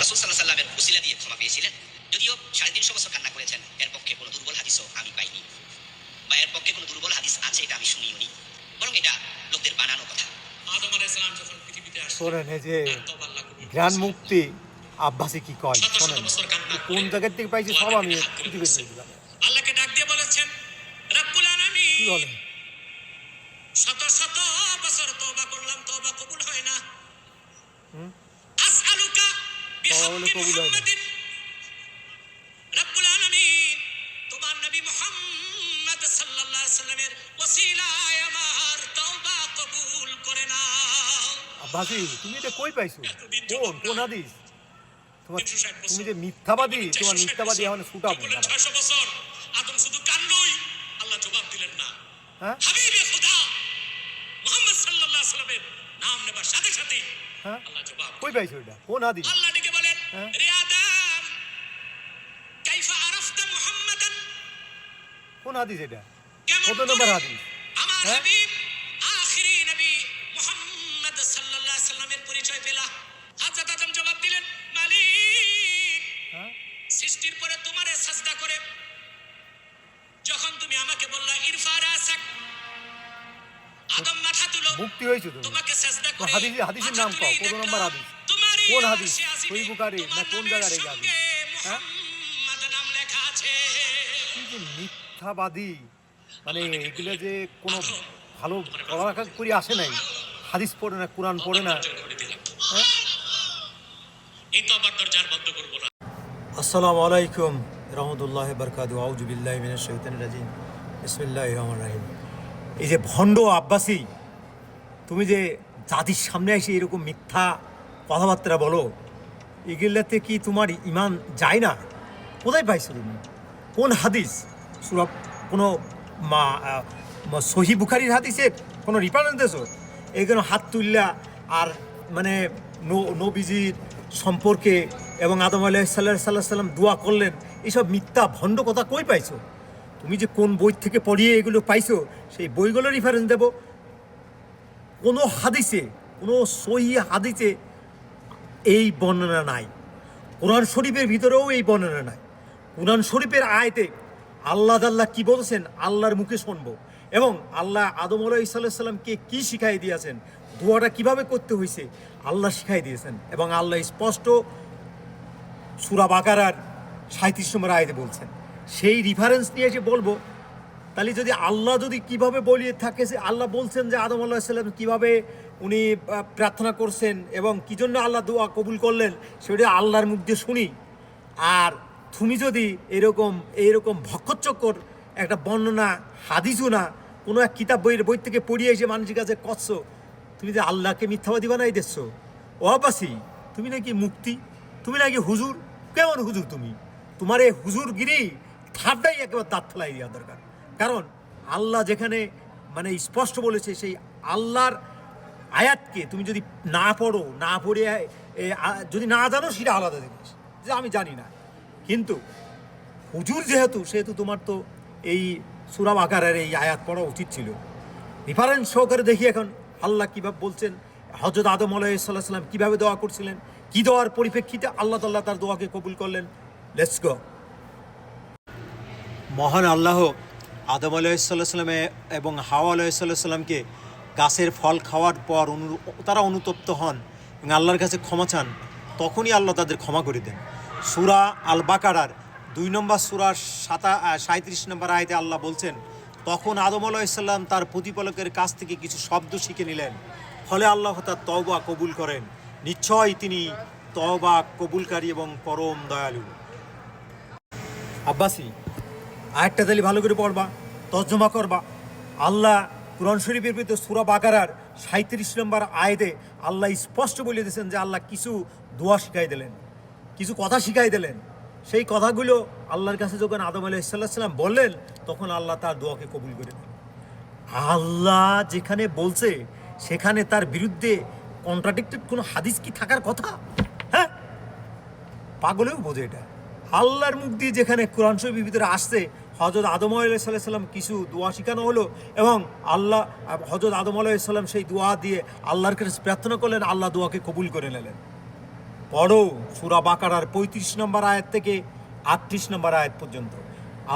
রাসূল সাল্লাল্লাহু আলাইহি ওয়াসাল্লামের ওসিলা দিয়ে ক্ষমা পেয়েছিলেন। যদিও ৩৫০ বছর কান্না করেছেন, এর পক্ষে কোনো দুর্বল হাদিসও আমি পাইনি, বা এর পক্ষে কোনো দুর্বল হাদিস আছে এটা আমি শুনিওনি, বরং এটা লোকদের বানানো কথা। আদম আলাইহিস সালাম যখন পৃথিবীতে আসলেন, শোনেন এই যে তার তওবা আল্লাহ কবুল জ্ঞান করেছেন। মুক্তি আব্বাসি কি কয় শত শত শোনেন, বছর কান্না কোন করে জায়গা থেকে পাইছি সব আমি হাত তুলে খুঁজে বের দিয়েছেন। করে দিলাম। আল্লাহকে ডাক দিয়ে বলেছেন, রব্বুল আলামিন, কি বলেন? শত শত বছর তওবা করলাম, তওবা কবুল হয় না। হুম? আসআলুকা তওবা বলে বিহাক্কি কবুল হয় না। মুহাম্মাদিন, রব্বুল আলামিন, তোমার নবী মুহাম্মদ সাল্লাল্লাহু আলাইহি সাল্লামের ওসিলায় আমার তওবা কবুল করে নাও। আব্বাসি তুমি এটা কই পাইছো? এতদিন কোন যখন কোন না, হাদিস? তোমার 360 বছর। তুমি যে মিথ্যাবাদী, বললেন তোমার 460 মিথ্যাবাদী বছর। এখন ছুটাবো বললেন না। 600 বছর। আদম শুধু কানলই, আল্লাহ জবাব দিলেন না। হ্যাঁ হাবিবে খোদা মুহাম্মদ সাল্লাল্লাহু আলাইহি সাল্লামের নাম নেবার সাথে সাথে হ্যাঁ আল্লাহ জবাব কই দিলেন। পাইছো এটা? কোন হাদিস? আল্লাহ ডেকে বলেন, হ্যাঁ? রে আদম, কাইফা আরাফতা মুহাম্মাদান, কোন হাদিস এটা? কেমন কত করে নম্বর হাদিস? আমার হ্যাঁ? হাবিব আখিরি নবী মুহাম্মদ সাল্লাল্লাহু আলাইহি সাল্লামের পরিচয় পেলা? হযরত আদম জবাব দিলেন, মালিক, হ্যাঁ সৃষ্টির পরে তোমারে সাজদা করে যখন তুমি আমাকে বললা ইরফা রাসাক, আদম মাথা তুলো, মুক্তি হয়েছো তুমি। তোমাকে সাজদা তো করে হাদিসের মাথা নাম কও, তুলেই কত দেখলাম নম্বর হাদিস? তোমারই কোন হাদিস? আরশে আজিমে সহিহ বুখারী না তোমার কোন নামের জায়গার এই হাদিস? সঙ্গে হ্যাঁ মুহাম্মদ নাম লেখা আছে। কি যে মিথ্যাবাদী, মানে এগুলো যে কোনো ভালো পড়ালেখা করে আসে নাই, হাদিস পড়ে না, কোরআন পড়ে না। দরজা করে দিলাম। হ্যাঁ? এই তওবার দরজা আর বন্ধ করব না। আসসালামু আলাইকুম রহমতুল্লাহ বরকাতু, আউযু বিল্লাহি মিনাশ শাইতানির রাজিম, বিসমিল্লাহির রহমানির রহিম। এই যে ভণ্ড আব্বাসি, তুমি যে জাতির সামনে এসে এরকম মিথ্যা কথাবার্তা বলো, এগুলাতে কি তোমার ইমান যায় না? কোথায় পাইছো তুমি? কোন হাদিস? সূরা কোনো সহিহ বুখারীর হাদিসের কোনো রিফারেন্স দেছো? এইখানে হাত তুললা আর মানে নবীজির সম্পর্কে এবং আদম আলাইহিস সালাম দোয়া করলেন, এইসব মিথ্যা ভণ্ড কথা কই পাইছো? তুমি যে কোন বই থেকে পড়িয়ে এগুলো পাইছো সেই বইগুলো রিফারেন্স দেবো। কোনো হাদিসে, কোনো সহিহ হাদিসে এই বর্ণনা নাই। কোরআন শরীফের ভিতরেও এই বর্ণনা নাই। কোরআন শরীফের আয়াতে আল্লাহ কি বলছেন আল্লাহর মুখে শুনবো, এবং আল্লাহ আদম আলাইহিস সালামকে কি শিখাই দিয়েছেন, দোয়াটা কিভাবে করতে হয়েছে আল্লাহ শিখাই দিয়েছেন, এবং আল্লাহ স্পষ্ট সূরা বাকারার ৩৭ নম্বর আয়াতে বলছেন। সেই রিফারেন্স নিয়ে এসে বলবো, তাহলে যদি আল্লাহ যদি কিভাবে বলিয়ে থাকে, আল্লাহ বলছেন যে আদম আলাইহিস সালাম কীভাবে উনি প্রার্থনা করছেন এবং কী জন্য আল্লাহ দোয়া কবুল করলেন, সেটা আল্লাহর মুখ দিয়ে শুনি। আর তুমি যদি এরকম ভক্ষচক্কর একটা বর্ণনা, হাদিসও না, কোনো এক কিতাব বই থেকে পড়িয়ে এসে মানুষের কাছে করছো, তুমি যে আল্লাহকে মিথ্যাবাদী বানাই দিচ্ছ। ও আব্বাসি, তুমি নাকি মুক্তি, তুমি নাকি হুজুর। কেমন হুজুর তুমি? তোমার এই হুজুরগিরি ঠাপটাই একেবারে দাঁত ফেলাই দেওয়া দরকার। কারণ আল্লাহ যেখানে মানে স্পষ্ট বলেছে, সেই আল্লাহর আয়াতকে তুমি যদি না পড়ো, না পড়ে যদি না জানো, সেটা আলাদা জিনিস, যে আমি জানি না। কিন্তু হুজুর সেহেতু তোমার তো এই সূরা বাকারার এই আয়াত পড়া উচিত ছিল। রেফারেন্স সহকারে দেখি এখন আল্লাহ কীভাবে বলছেন, হযরত আদম আলাইহিস সালাম কীভাবে দোয়া করছিলেন, কী দোয়ার পরিপ্রেক্ষিতে আল্লাহ তাআলা তার দোয়াকে কবুল করলেন। Let's go. মহান আল্লাহ আদম আলাইহিস সালামে এবং হাওয়া আলাইহিস সালামকে গাছের ফল খাওয়ার পর তারা অনুতপ্ত হন এবং আল্লাহর কাছে ক্ষমা চান, তখনই আল্লাহ তাদের ক্ষমা করে দেন। সূরা আল বাকারার 2 নম্বর সূরার 37 নম্বর আয়াতে আল্লাহ বলছেন, তখন আদম আলাইহিস সালাম তার প্রতিপালকের কাছ থেকে কিছু শব্দ শিখে নিলেন, ফলে আল্লাহ তার তওবা কবুল করেন। নিশ্চয়ই তিনি তওবা কবুলকারী এবং পরম দয়ালু। আব্বাসি, আয়াতটা তাহলে ভালো করে পড়বা, তর্জমা করবা। আল্লাহ কুরআন শরীফের ভিতরে সূরা বাকারার 37 নম্বর আয়াতে আল্লাহ স্পষ্ট বলে দিয়েছেন যে আল্লাহ কিছু দোয়া শিখাই দিলেন, কিছু কথা শিখাই দিলেন। সেই কথাগুলো আল্লাহর কাছে যখন আদম আলাইহিস সালাম বললেন, তখন আল্লাহ তার দোয়াকে কবুল করে দিলেন। আল্লাহ যেখানে বলছে সেখানে তার বিরুদ্ধে কন্ট্রাডিক্টেড কোনো হাদিস কি থাকার কথা? হ্যাঁ, পাগলেও বোঝে এটা। আল্লাহর মুখ দিয়ে যেখানে কোরআন শরীফের ভিতরে আসছে, হযরত আদম আলাইহিস সালাম কিছু দোয়া শেখানো হলো, এবং আল্লাহ হযরত আদম আলাইহিস সালাম সেই দোয়া দিয়ে আল্লাহর কাছে প্রার্থনা করলেন, আল্লাহ দোয়াকে কবুল করে নিলেন। পড়ো সূরা বাকারার 35 নম্বর আয়াত থেকে 38 নম্বর আয়াত পর্যন্ত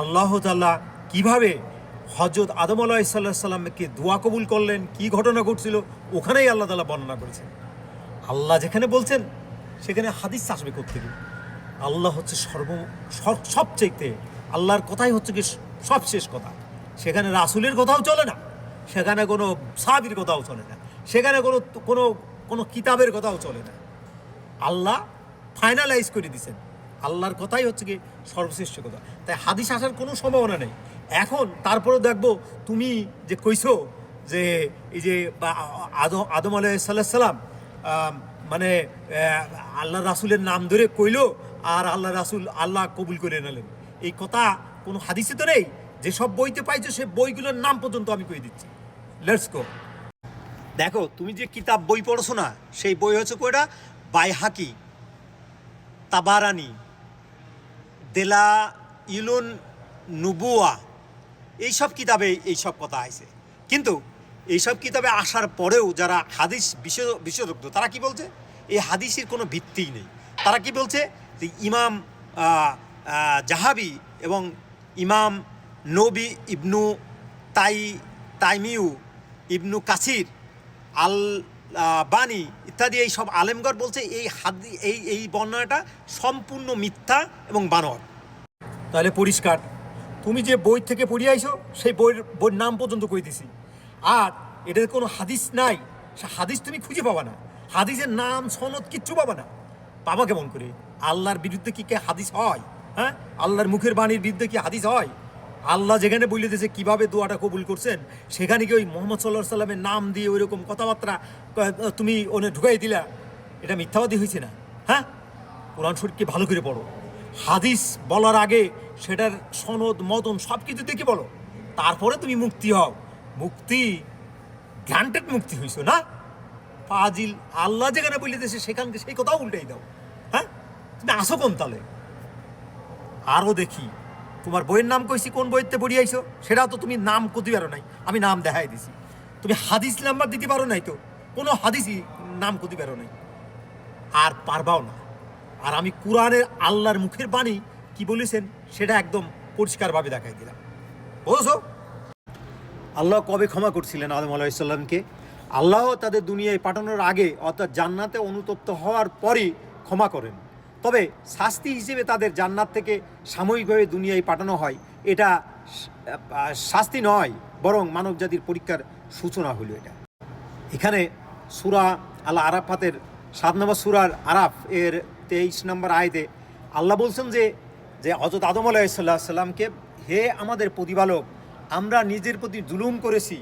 আল্লাহ তাআলা কিভাবে হযরত আদম আলাইহিস সালামকে দোয়া কবুল করলেন, কি ঘটনা ঘটছিল ওখানেই আল্লাহ তাআলা বর্ণনা করেছেন। আল্লাহ যেখানে বলছেন সেখানে হাদিস আসবে কোত্থেকে? আল্লাহ হচ্ছে সবচেয়ে, আল্লাহর কথাই হচ্ছে কি সবশেষ কথা। সেখানে রাসূলের কথাও চলে না, সেখানে কোনো সাহাবীর কথাও চলে না, সেখানে কোনো কোনো কোনো কিতাবের কথাও চলে না। আল্লাহ ফাইনালাইজ করে দিয়েছেন, আল্লাহর কথাই হচ্ছে কি সর্বশ্রেষ্ঠ কথা। তাই হাদিস আসার কোনো সম্ভাবনা নেই। এখন তারপরেও দেখবো তুমি যে কইছো যে এই যে আদম আলাইহিস সালাম মানে আল্লাহ রাসূলের নাম ধরে কইলো আর আল্লাহ রাসূল আল্লাহ কবুল করে নিলেন, এই কথা কোনো হাদিসে তো নেই। যেসব বইতে পাইছো সে বইগুলোর নাম পর্যন্ত আমি কই দিচ্ছি। Let's go. দেখো তুমি যে কিতাব বই পড়ছো না, সেই বই হচ্ছে কয়টা? বাইহাকি, তাবারানি, দেলা ইলুন নুবুয়া, এইসব কিতাবে এইসব কথা আছে। কিন্তু এইসব কিতাবে আসার পরেও যারা হাদিস বিশেষজ্ঞ তারা কি বলছে? এই হাদিসের কোনো ভিত্তিই নেই। তারা কি বলছে? যে ইমাম জাহাবি এবং ইমাম নবী ইবনু তাইমিউ, ইবনু কাসির, আল বানি ইত্যাদি এই সব আলেমগর বলছে এই বর্ণনাটা সম্পূর্ণ মিথ্যা এবং বানোয়াট। তাহলে পরিষ্কার, তুমি যে বই থেকে পড়ে আইছো সেই বইয়ের নাম পর্যন্ত কই দিছি, আর এটার কোনো হাদিস নাই। সে হাদিস তুমি খুঁজে পাবা না, হাদিসের নাম সনদ কিচ্ছু পাবা না। পাবা কেমন করে? আল্লাহর বিরুদ্ধে কি হাদিস হয়? হ্যাঁ, আল্লাহর মুখের বাণীর বিরুদ্ধে কি হাদিস হয়? আল্লাহ যেখানে বলে দিয়েছে কীভাবে দোয়াটা কবুল করছেন, সেখানে কি ওই মোহাম্মদ সাল্লাল্লাহু আলাইহি সাল্লামের নাম দিয়ে ওই রকম কথাবার্তা তুমি ওনে ঢুকাই দিলা? এটা মিথ্যাবাদী হয়েছে না? হ্যাঁ, কোরআন শরীফকে ভালো করে পড়ো। হাদিস বলার আগে সেটার সনদ মতন সব কিছু দেখে বলো, তারপরে তুমি মুক্তি হও। মুক্তি গ্রান্টেড মুক্তি হইছো না ফাজিল। আল্লাহ যেখানে বলে দিয়েছে সেখানকে সেই কথাও উল্টাই দাও। হ্যাঁ, তুমি আসো কোন তালে? আরও দেখি তোমার বইয়ের নাম কইছি, কোন বইতে পড়ি আইছো সেটাও তো তুমি নাম করতে পারো নাই, আমি নাম দেখাই দিছি। তুমি হাদিস নাম্বার দিতে পারো নাই, তো কোনো হাদিসই নাম করতে পারো নাই, আর পারবাও না। আর আমি কোরআনের আল্লাহর মুখের বাণী কি বলেছেন সেটা একদম পরিষ্কারভাবে দেখাই দিলাম। বুঝছো? আল্লাহ কবে ক্ষমা করছিলেন আদম আলাইহিস সালামকে? আল্লাহ তাদের দুনিয়ায় পাঠানোর আগে অর্থাৎ জান্নাতে অনুতপ্ত হওয়ার পরই ক্ষমা করেন। তবে শাস্তি হিসেবে তাদের জান্নাত থেকে সাময়িকভাবে দুনিয়ায় পাঠানো হয়, এটা শাস্তি নয়, বরং মানব জাতির পরীক্ষার সূচনা হলো এটা। এখানে সূরা আল আরাফাতের 7 নম্বর সূরার আরাফ এর 23 নম্বর আয়াতে আল্লাহ বলছেন যে হযরত আদম আলাইহিস সালামকে, হে আমাদের প্রতিপালক, আমরা নিজের প্রতি জুলুম করেছি,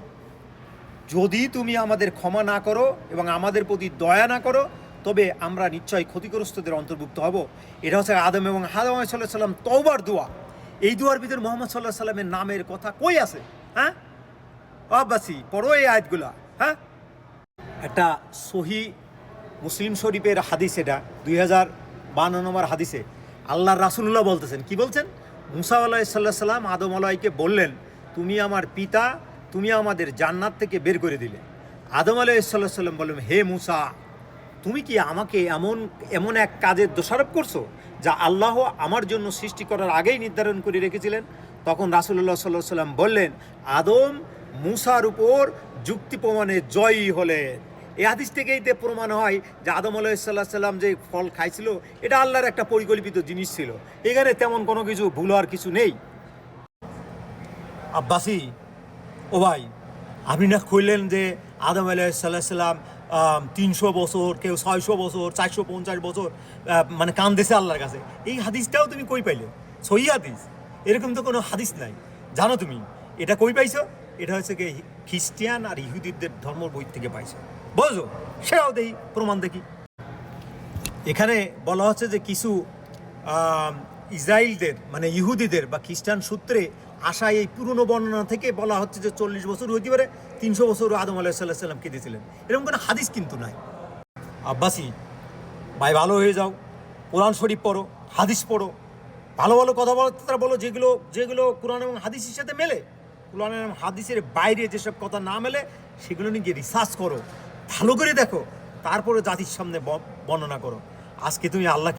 যদি তুমি আমাদের ক্ষমা না করো এবং আমাদের প্রতি দয়া না করো তবে আমরা নিশ্চয়ই ক্ষতিগ্রস্তদের অন্তর্ভুক্ত হব। এটা হচ্ছে আদম এবং হাওয়া আলাইহিস সালাম তওবার দোয়া। এই দোয়ার ভিতরে মুহাম্মদ সাল্লাল্লাহু আলাইহি সাল্লামের নামের কথা কই আছে? হ্যাঁ, অবাসি পড়ো এই আয়াতগুলা। হ্যাঁ, একটা সহি মুসলিম শরীফের হাদিস, এটা 2052 নম্বর হাদিসে আল্লাহর রাসূলুল্লাহ বলতেছেন, কি বলছেন? মুসা আলাইহিস সালাম আদম আলাইহিকে বললেন, তুমি আমার পিতা, তুমি আমাদের জান্নাত থেকে বের করে দিলে। আদম আলাইহিস সালাম বললেন, হে মুসা, তুমি কি আমাকে এমন এক কাজের দোষারোপ করছো যা আল্লাহ আমার জন্য সৃষ্টি করার আগেই নির্ধারণ করে রেখেছিলেন? তখন রাসূলুল্লাহ সাল্লাল্লাহু আলাইহি সাল্লাম বললেন, আদম মুসার উপর যুক্তি প্রমাণে জয়ী হলেন। এই হাদিস থেকেই প্রমাণ হয় যে আদম আলাইহিস সালাম যে ফল খাইছিল এটা আল্লাহর একটা পরিকল্পিত জিনিস ছিল, এখানে তেমন কোনো কিছু ভুল হওয়ার কিছু নেই। আব্বাসি ও ভাই, আপনি না কইলেন যে আদম আলাইহিস সালাম 300 বছর, কেউ 600 বছর, 450 বছর মানে কান্দেছে আল্লাহর কাছে। এই হাদিসটাও তুমি কই পাইলে? সহি হাদিস, এরকম তো কোনো হাদিস নাই। জানো তুমি এটা কই পাইছো? এটা হচ্ছে কি খ্রিস্টান আর ইহুদিদের ধর্ম বই থেকে পাইছো, বুঝো? সেটাও দেখি, প্রমাণ দেখি। এখানে বলা হচ্ছে যে কিছু ইসরায়েলদের মানে ইহুদিদের বা খ্রিস্টান সূত্রে আসা এই পুরনো বর্ণনা থেকে বলা হচ্ছে যে 40 বছর হইতে পারে, 300 বছর আদম আলাইহিস সালাম কেঁদেছিলেন, এরকম কোনো হাদিস কিন্তু নাই। আব্বাসি ভাই, ভালো হয়ে যাও, কোরআন শরীফ পড়ো, হাদিস পড়ো, ভালো ভালো কথাবার্তা বলো যেগুলো কোরআন এবং হাদিসের সাথে মেলে। কোরআন এবং হাদিসের বাইরে যেসব কথা না মেলে সেগুলো নিয়ে রিসার্চ করো, ভালো করে দেখো, তারপরে জাতির সামনে বর্ণনা করো। আজকে তুমি আল্লাহ